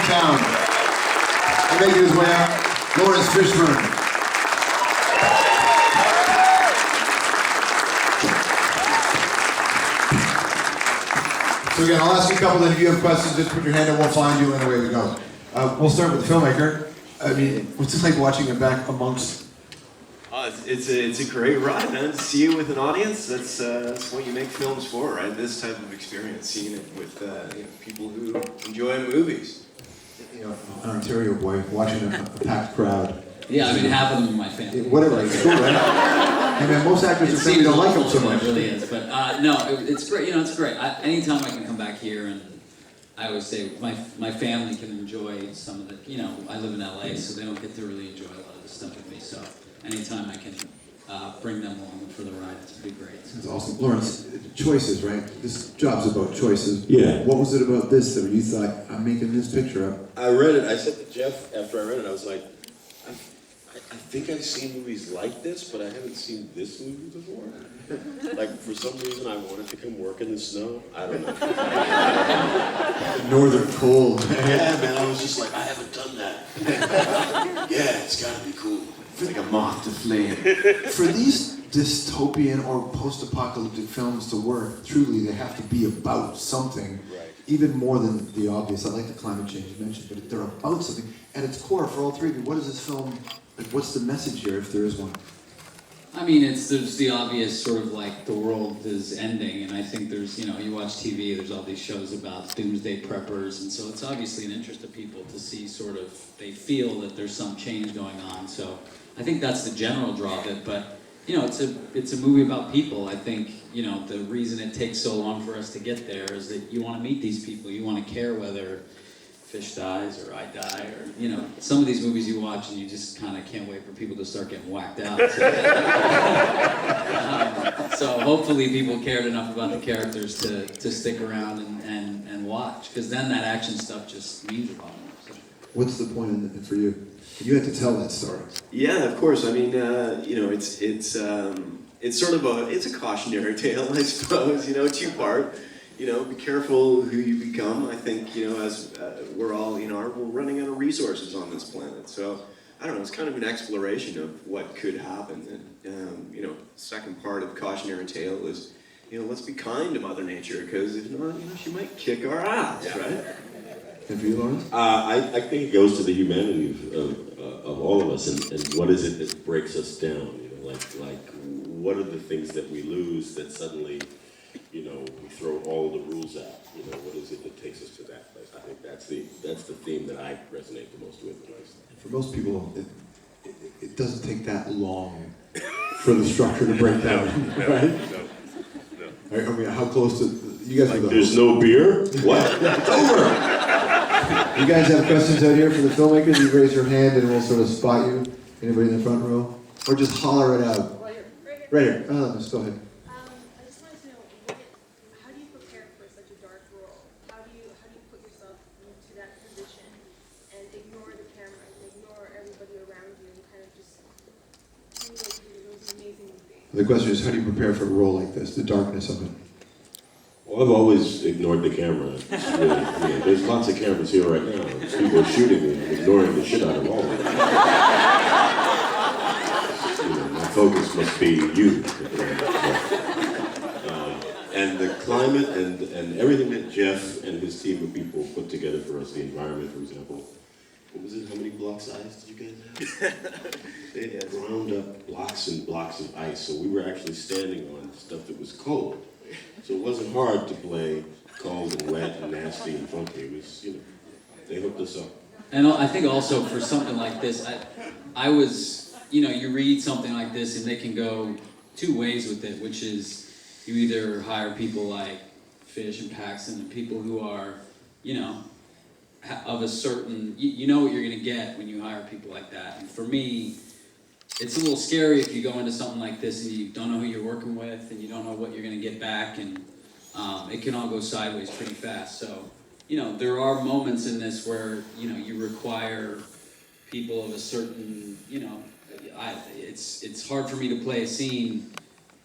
town. And making his way out, Laurence Fishburne. So again, I'll ask you a couple, and if you have questions, just put your hand up, we'll find you, and away we go. We'll start with the filmmaker. I mean, what's it like watching it back amongst? It's a great ride, man. To see it with an audience, that's what you make films for, right? This type of experience, seeing it with people who enjoy movies. You know, an Ontario boy watching a packed crowd. Yeah, I mean, half of them in my family. Whatever, it's cool, right? I mean, most actors or family don't like them so much. It really is, but no, it's great. You know, it's great. Anytime I can come back here, and I always say my family can enjoy some of the. You know, I live in LA, so they don't get to really enjoy a lot of the stuff with me. So anytime I can bring them along for the ride, it's pretty great. That's awesome, Laurence. Choices, right? This job's about choices. Yeah. What was it about this that you thought, I'm making this picture up? I read it. I said to Jeff after I read it, I was like, I think I've seen movies like this, but I haven't seen this movie before. Like, for some reason, I wanted to come work in the snow. I don't know. Northern cold. Yeah, man, I was just like, I haven't done that. Yeah, it's gotta be cool. It's like a moth to flame. For these dystopian or post-apocalyptic films to work, truly, they have to be about something. Right. Even more than the obvious. I like the climate change you mentioned, but they're about something. At its core, for all three of you, what is this film, like, what's the message here, if there is one? I mean, there's the obvious sort of like the world is ending, and I think there's, you know, you watch TV, there's all these shows about doomsday preppers, and so it's obviously an interest of people to see sort of, they feel that there's some change going on, so I think that's the general draw of it, but, you know, it's a movie about people. I think, you know, the reason it takes so long for us to get there is that you want to meet these people, you want to care whether Fish dies or I die, or, you know, some of these movies you watch and you just kind of can't wait for people to start getting whacked out. So hopefully people cared enough about the characters to stick around and watch, because then that action stuff just means a lot more. So. What's the point in it for you? You had to tell that story. Yeah, of course. I mean, you know, it's sort of a cautionary tale, I suppose. You know, two-part. You know, be careful who you become. I think, you know, as we're all, you know, we're running out of resources on this planet. So, I don't know, it's kind of an exploration of what could happen. And, you know, second part of cautionary tale is, you know, let's be kind to Mother Nature, because if not, you know, she might kick our ass, right? And for you, Laurence? I think it goes to the humanity of all of us, and what is it that breaks us down? You know, like what are the things that we lose that suddenly, you know, we throw all the rules out. You know, what is it that takes us to that place? I think that's the theme that I resonate the most with. For most people, it doesn't take that long for the structure to break down, right? No. I mean, how close to you guys? Like, there's no beer. What? It's over. You guys have questions out here for the filmmakers? You raise your hand and we'll sort of spot you. Anybody in the front row, or just holler it out. Right here. Just go ahead. I just wanted to know, how do you prepare for such a dark role? How do you put yourself into that position and ignore the camera and ignore everybody around you and kind of just do what you do? It was an amazing movie. The question is, how do you prepare for a role like this? The darkness of it. Well, I've always ignored the camera. It's really, you know, there's lots of cameras here right now. There's people shooting me. I'm ignoring the shit out of all of them. You know, my focus must be you. And the climate and everything that Jeff and his team of people put together for us, the environment, for example. What was it? How many block size did you guys have? They had ground up blocks and blocks of ice. So we were actually standing on stuff that was cold. So it wasn't hard to play cold and wet and nasty and funky. It was, you know, they hooked us up. And I think also for something like this, I was, you know, you read something like this and they can go two ways with it, which is you either hire people like Fish and Paxton and people who are, you know, of a certain, you know what you're going to get when you hire people like that. And for me, it's a little scary if you go into something like this and you don't know who you're working with and you don't know what you're going to get back, and it can all go sideways pretty fast. So, you know, there are moments in this where, you know, you require people of a certain, you know, it's hard for me to play a scene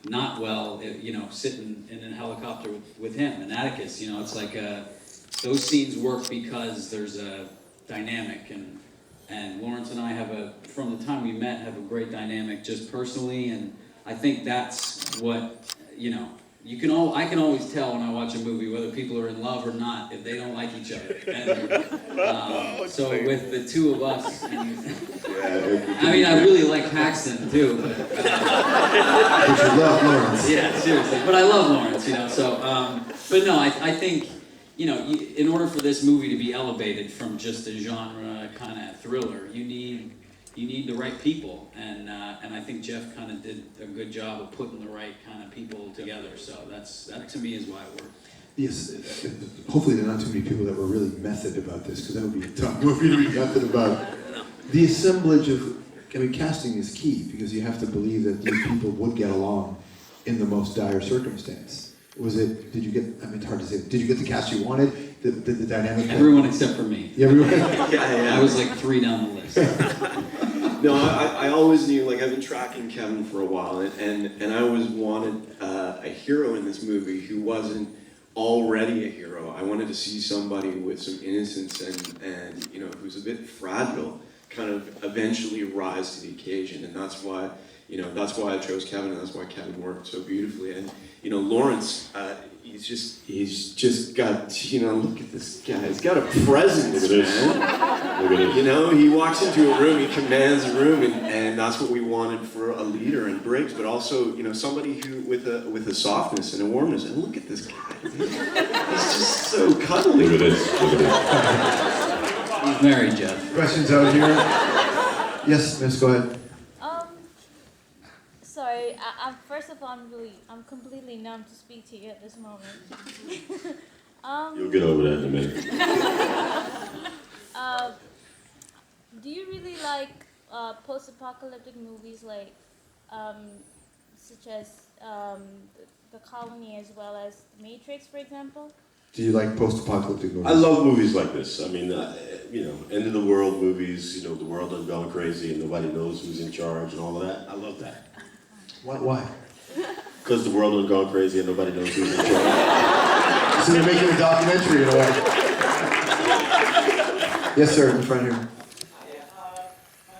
not well, you know, sitting in a helicopter with him and Atticus. You know, it's like those scenes work because there's a dynamic, and Lawrence and I from the time we met, have a great dynamic just personally, and I think that's what, I can always tell when I watch a movie whether people are in love or not if they don't like each other. And, so with the two of us, I really like Paxton too. But you love Lawrence. Yeah, seriously. But I love Lawrence, So, but no, I think, in order for this movie to be elevated from just a genre kind of thriller, you need the right people, and I think Jeff kind of did a good job of putting the right kind of people together. So that to me is why it worked. Yes, hopefully there are not too many people that were really method about this, because that would be a tough movie to be method about. The assemblage of, casting is key, because you have to believe that these people would get along in the most dire circumstance. It's hard to say, did you get the cast you wanted? Did the dynamic? Everyone except for me. Yeah, everyone? Yeah. I was like 3 down the list. No, I always knew, I've been tracking Kevin for a while, and I always wanted a hero in this movie who wasn't already a hero. I wanted to see somebody with some innocence and who's a bit fragile, kind of eventually rise to the occasion, and that's why I chose Kevin, and that's why Kevin worked so beautifully. And Lawrence, he's just got, look at this guy. He's got a presence, man. Look at this. He walks into a room, he commands a room, and that's what we wanted for a leader in Briggs, but also, somebody who with a softness and a warmness. And look at this guy. He's just so cuddly. Look at this. Look at this. He's married, Jeff. Questions out here? Yes, miss, go ahead. Sorry, first of all, I'm completely numb to speak to you at this moment. You'll get over that in a minute. Do you really like post-apocalyptic movies such as The Colony as well as The Matrix, for example? Do you like post-apocalyptic movies? I love movies like this. end of the world movies, the world done gone crazy and nobody knows who's in charge and all of that. I love that. Why? Because the world done gone crazy and nobody knows who's in charge. So they're making a documentary in a way. Yes, sir, in the front here. My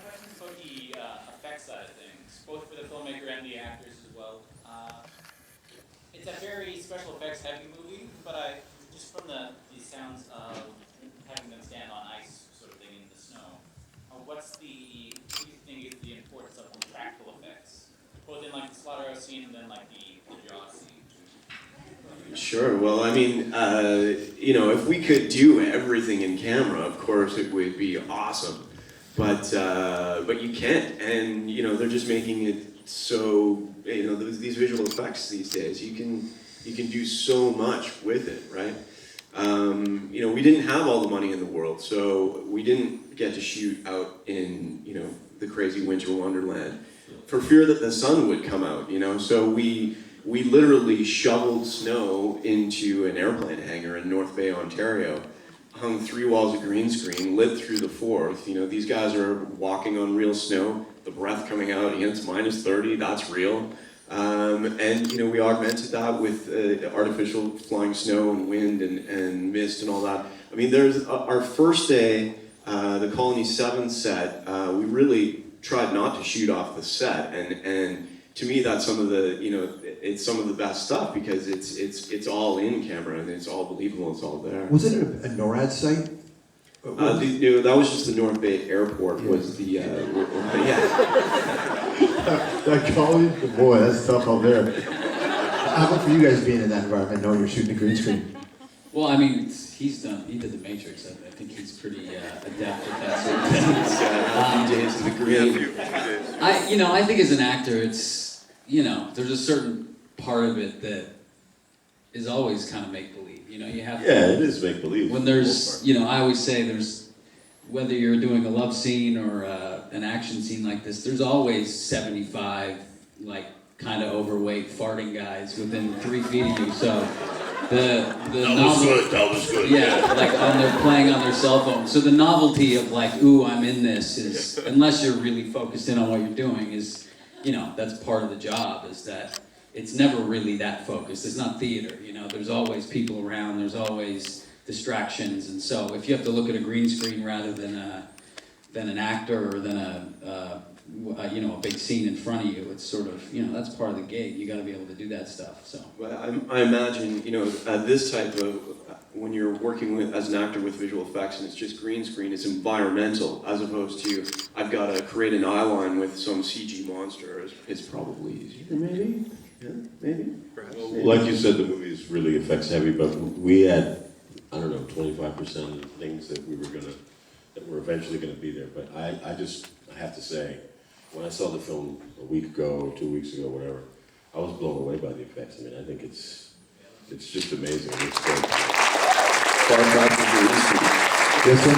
question is about the effects side of things, both for the filmmaker and the actors as well. It's a very special effects heavy movie, but just from the sounds of having them stand on ice sort of thing in the snow, what do you think is the importance of the practical effects? Both in the slaughterhouse scene and then the jaw scene. Sure. Well, if we could do everything in camera, of course it would be awesome. But you can't, and they're just making it so. These visual effects these days, you can do so much with it, right? We didn't have all the money in the world, so we didn't get to shoot out in the crazy winter wonderland, for fear that the sun would come out, so we literally shoveled snow into an airplane hangar in North Bay, Ontario, hung 3 walls of green screen, lit through the 4th. These guys are walking on real snow, the breath coming out, it's minus 30, that's real. And we augmented that with artificial flying snow and wind and mist and all that. There's our first day, the Colony 7 set, we really tried not to shoot off the set, and to me that's some of the it's some of the best stuff, because it's all in camera and it's all believable, it's all there. Was it a NORAD site? That was just the North Bay Airport. Was the That Colony? Boy, that's tough out there. How about for you guys being in that environment, knowing you're shooting a green screen? Well, he did The Matrix. I think he's pretty adept at that sort of thing. Days in the green. I think as an actor, it's, there's a certain part of it that is always kind of make-believe. You have to... Yeah, it is make-believe. When there's, I always say there's, whether you're doing a love scene or an action scene like this, there's always 75, kind of overweight farting guys within 3 feet of you. So That was good. Yeah, they're playing on their cell phone. So the novelty of ooh, I'm in this is, unless you're really focused in on what you're doing, is, that's part of the job, is that it's never really that focused. It's not theater, there's always people around, there's always distractions. And so if you have to look at a green screen rather than an actor or than a big scene in front of you, it's sort of, that's part of the gig. You got to be able to do that stuff. So. Well, I imagine, this type of, when you're working as an actor with visual effects and it's just green screen, it's environmental, as opposed to, I've got to create an eye line with some CG monster. It's probably easier, maybe? Yeah, maybe? Perhaps. Well, like you said, the movie is really effects heavy, but we had, 25% of things that were eventually gonna be there. But I have to say, when I saw the film a week ago, 2 weeks ago, whatever, I was blown away by the effects. I think it's just amazing. It's great. Yes, sir.